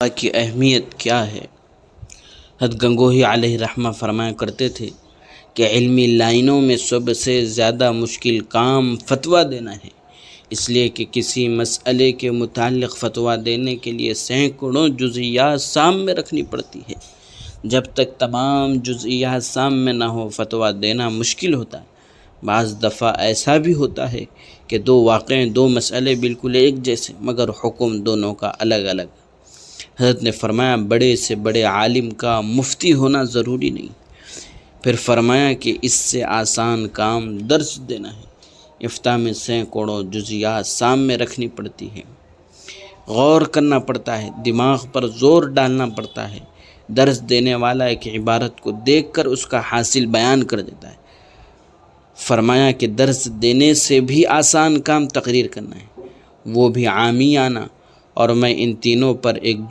مسابقہ کی اہمیت کیا ہے؟ حضرت گنگوہی علیہ رحمہ فرمایا کرتے تھے کہ علمی لائنوں میں سب سے زیادہ مشکل کام فتویٰ دینا ہے، اس لیے کہ کسی مسئلے کے متعلق فتویٰ دینے کے لیے سینکڑوں جزئیات سامنے رکھنی پڑتی ہے۔ جب تک تمام جزئیات سامنے نہ ہو فتویٰ دینا مشکل ہوتا ہے۔ بعض دفعہ ایسا بھی ہوتا ہے کہ دو مسئلے بالکل ایک جیسے مگر حکم دونوں کا الگ الگ۔ حضرت نے فرمایا بڑے سے بڑے عالم کا مفتی ہونا ضروری نہیں۔ پھر فرمایا کہ اس سے آسان کام درس دینا ہے۔ افتاء میں سینکڑوں جزئیات سامنے رکھنی پڑتی ہے، غور کرنا پڑتا ہے، دماغ پر زور ڈالنا پڑتا ہے۔ درس دینے والا ایک عبارت کو دیکھ کر اس کا حاصل بیان کر دیتا ہے۔ فرمایا کہ درس دینے سے بھی آسان کام تقریر کرنا ہے، وہ بھی عامیانہ، اور میں ان تینوں پر ایک